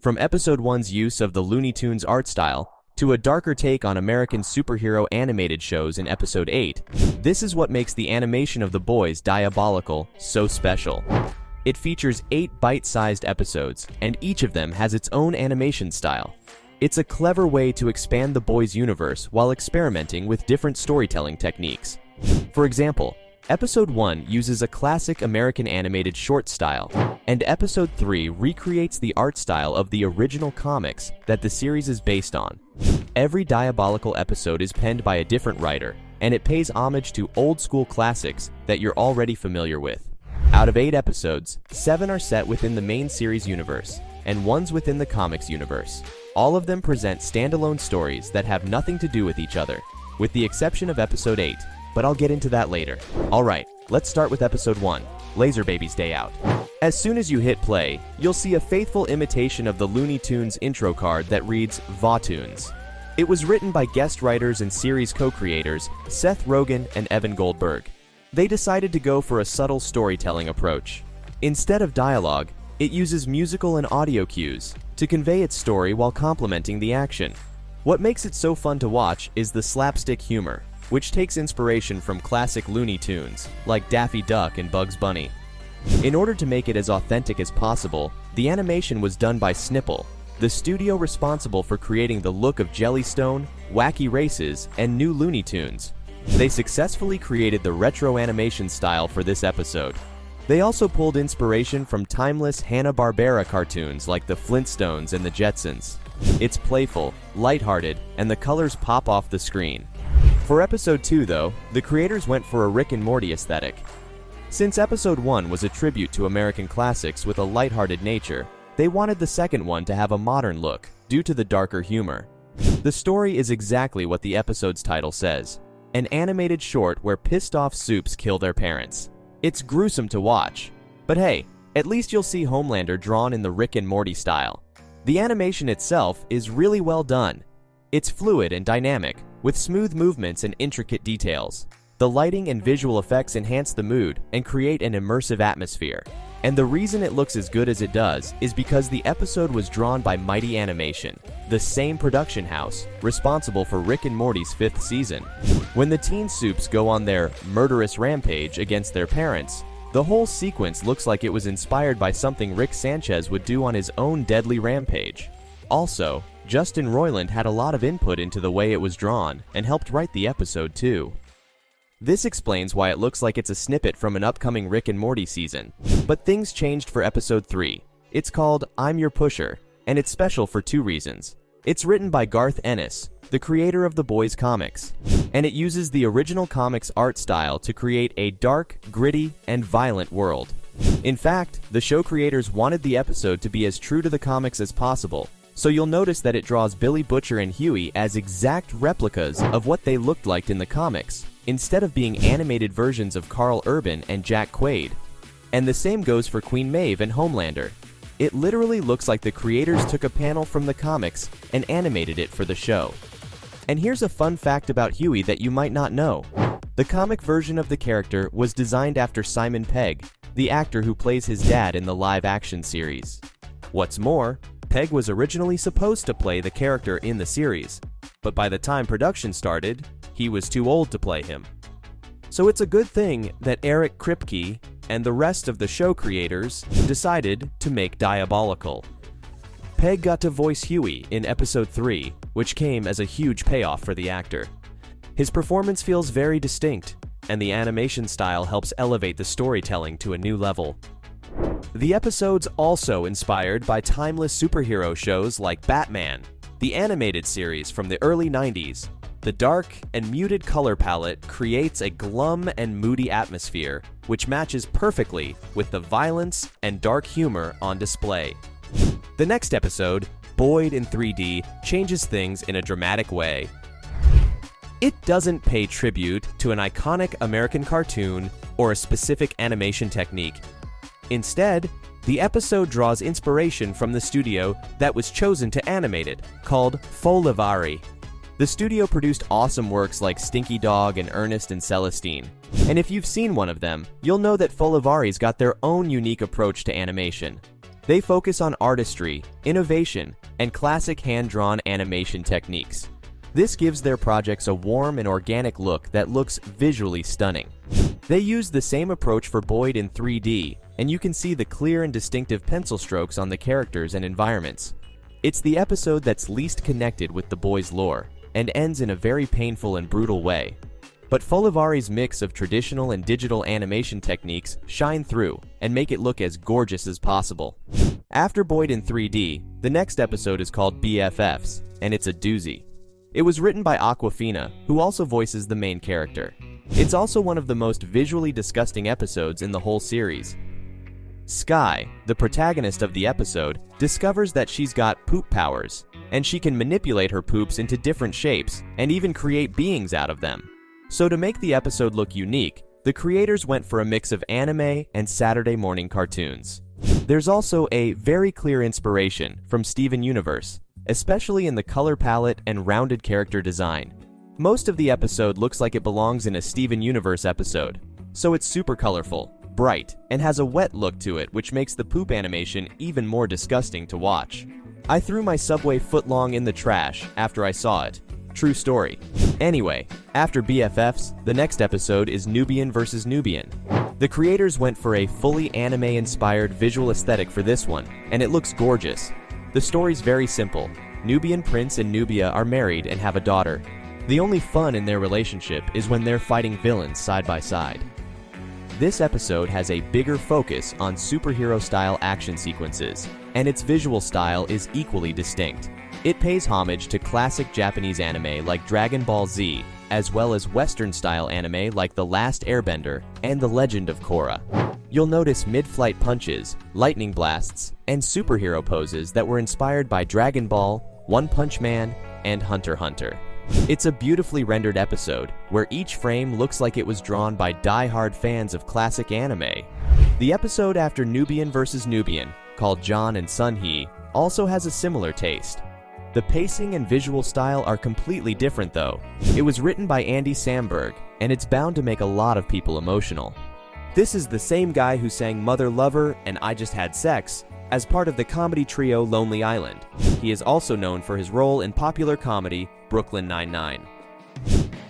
From Episode 1's use of the Looney Tunes art style, to a darker take on American superhero animated shows in Episode 8, this is what makes the animation of The Boys Diabolical so special. It features 8 bite-sized episodes, and each of them has its own animation style. It's a clever way to expand The Boys universe while experimenting with different storytelling techniques. For example, Episode 1 uses a classic American animated short style, and Episode 3 recreates the art style of the original comics that the series is based on. Every Diabolical episode is penned by a different writer, and it pays homage to old-school classics that you're already familiar with. Out of 8 episodes, 7 are set within the main series universe, and one's within the comics universe. All of them present standalone stories that have nothing to do with each other, with the exception of Episode 8, but I'll get into that later. Alright, let's start with Episode 1, Laser Baby's Day Out. As soon as you hit play, you'll see a faithful imitation of the Looney Tunes intro card that reads Vautoons. It was written by guest writers and series co-creators Seth Rogen and Evan Goldberg. They decided to go for a subtle storytelling approach. Instead of dialogue, it uses musical and audio cues to convey its story while complementing the action. What makes it so fun to watch is the slapstick humor, which takes inspiration from classic Looney Tunes, like Daffy Duck and Bugs Bunny. In order to make it as authentic as possible, the animation was done by Snipple, the studio responsible for creating the look of Jellystone, Wacky Races, and New Looney Tunes. They successfully created the retro animation style for this episode. They also pulled inspiration from timeless Hanna-Barbera cartoons like the Flintstones and the Jetsons. It's playful, lighthearted, and the colors pop off the screen. For Episode 2, though, the creators went for a Rick and Morty aesthetic. Since Episode 1 was a tribute to American classics with a lighthearted nature, they wanted the second one to have a modern look, due to the darker humor. The story is exactly what the episode's title says, an animated short where pissed-off soups kill their parents. It's gruesome to watch, but hey, at least you'll see Homelander drawn in the Rick and Morty style. The animation itself is really well done. It's fluid and dynamic, with smooth movements and intricate details. The lighting and visual effects enhance the mood and create an immersive atmosphere. And the reason it looks as good as it does is because the episode was drawn by Mighty Animation, the same production house responsible for Rick and Morty's 5th season. When the Teen Soups go on their murderous rampage against their parents, the whole sequence looks like it was inspired by something Rick Sanchez would do on his own deadly rampage. Also, Justin Roiland had a lot of input into the way it was drawn and helped write the episode too. This explains why it looks like it's a snippet from an upcoming Rick and Morty season. But things changed for Episode 3. It's called I'm Your Pusher, and it's special for 2 reasons. It's written by Garth Ennis, the creator of The Boys comics, and it uses the original comics art style to create a dark, gritty, and violent world. In fact, the show creators wanted the episode to be as true to the comics as possible, so you'll notice that it draws Billy Butcher and Huey as exact replicas of what they looked like in the comics, instead of being animated versions of Carl Urban and Jack Quaid. And the same goes for Queen Maeve and Homelander. It literally looks like the creators took a panel from the comics and animated it for the show. And here's a fun fact about Huey that you might not know. The comic version of the character was designed after Simon Pegg, the actor who plays his dad in the live-action series. What's more, Pegg was originally supposed to play the character in the series, but by the time production started, he was too old to play him. So it's a good thing that Eric Kripke and the rest of the show creators decided to make Diabolical. Pegg got to voice Huey in Episode 3, which came as a huge payoff for the actor. His performance feels very distinct, and the animation style helps elevate the storytelling to a new level. The episode's also inspired by timeless superhero shows like Batman, the animated series from the early 90s. The dark and muted color palette creates a glum and moody atmosphere, which matches perfectly with the violence and dark humor on display. The next episode, Boyd in 3D, changes things in a dramatic way. It doesn't pay tribute to an iconic American cartoon or a specific animation technique. Instead, the episode draws inspiration from the studio that was chosen to animate it, called Folivari. The studio produced awesome works like Stinky Dog and Ernest and Celestine. And if you've seen one of them, you'll know that Folivari's got their own unique approach to animation. They focus on artistry, innovation, and classic hand-drawn animation techniques. This gives their projects a warm and organic look that looks visually stunning. They use the same approach for Boyd in 3D, and you can see the clear and distinctive pencil strokes on the characters and environments. It's the episode that's least connected with the boys' lore, and ends in a very painful and brutal way. But Folivari's mix of traditional and digital animation techniques shine through and make it look as gorgeous as possible. After Boyd in 3D, the next episode is called BFFs, and it's a doozy. It was written by Awkwafina, who also voices the main character. It's also one of the most visually disgusting episodes in the whole series. Sky, the protagonist of the episode, discovers that she's got poop powers, and she can manipulate her poops into different shapes and even create beings out of them. So to make the episode look unique, the creators went for a mix of anime and Saturday morning cartoons. There's also a very clear inspiration from Steven Universe, especially in the color palette and rounded character design. Most of the episode looks like it belongs in a Steven Universe episode, so it's super colorful, bright, and has a wet look to it, which makes the poop animation even more disgusting to watch. I threw my Subway footlong in the trash after I saw it. True story. Anyway, after BFFs, the next episode is Nubian vs. Nubian. The creators went for a fully anime-inspired visual aesthetic for this one, and it looks gorgeous. The story's very simple. Nubian Prince and Nubia are married and have a daughter. The only fun in their relationship is when they're fighting villains side by side. This episode has a bigger focus on superhero-style action sequences, and its visual style is equally distinct. It pays homage to classic Japanese anime like Dragon Ball Z, as well as Western-style anime like The Last Airbender and The Legend of Korra. You'll notice mid-flight punches, lightning blasts, and superhero poses that were inspired by Dragon Ball, One Punch Man, and Hunter x Hunter. It's a beautifully rendered episode, where each frame looks like it was drawn by die-hard fans of classic anime. The episode after Nubian vs. Nubian, called John and Sunhee, also has a similar taste. The pacing and visual style are completely different though. It was written by Andy Samberg, and it's bound to make a lot of people emotional. This is the same guy who sang Mother Lover and I Just Had Sex as part of the comedy trio Lonely Island. He is also known for his role in popular comedy Brooklyn Nine-Nine.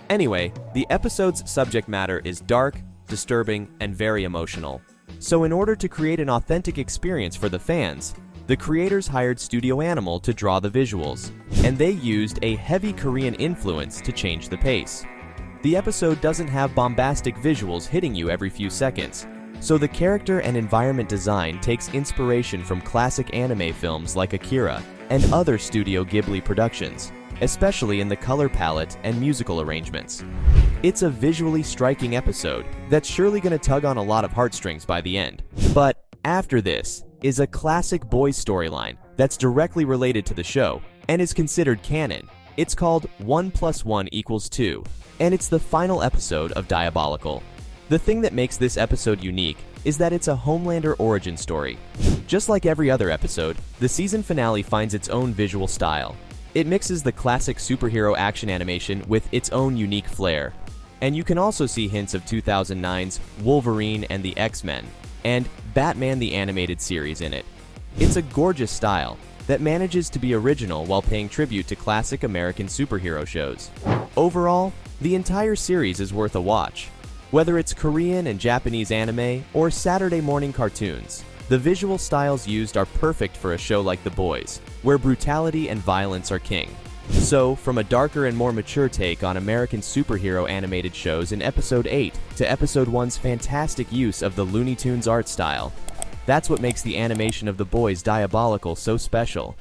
Anyway, the episode's subject matter is dark, disturbing, and very emotional. So in order to create an authentic experience for the fans, the creators hired Studio Animal to draw the visuals, and they used a heavy Korean influence to change the pace. The episode doesn't have bombastic visuals hitting you every few seconds, so the character and environment design takes inspiration from classic anime films like Akira and other Studio Ghibli productions, especially in the color palette and musical arrangements. It's a visually striking episode that's surely going to tug on a lot of heartstrings by the end. But after this is a classic boys storyline that's directly related to the show and is considered canon. It's called 1 + 1 = 2, and it's the final episode of Diabolical. The thing that makes this episode unique is that it's a Homelander origin story. Just like every other episode, the season finale finds its own visual style. It mixes the classic superhero action animation with its own unique flair. And you can also see hints of 2009's Wolverine and the X-Men, and Batman the Animated Series in it. It's a gorgeous style that manages to be original while paying tribute to classic American superhero shows. Overall, the entire series is worth a watch. Whether it's Korean and Japanese anime or Saturday morning cartoons, the visual styles used are perfect for a show like The Boys, where brutality and violence are king. So, from a darker and more mature take on American superhero animated shows in Episode 8 to Episode 1's fantastic use of the Looney Tunes art style, that's what makes the animation of The Boys Diabolical so special.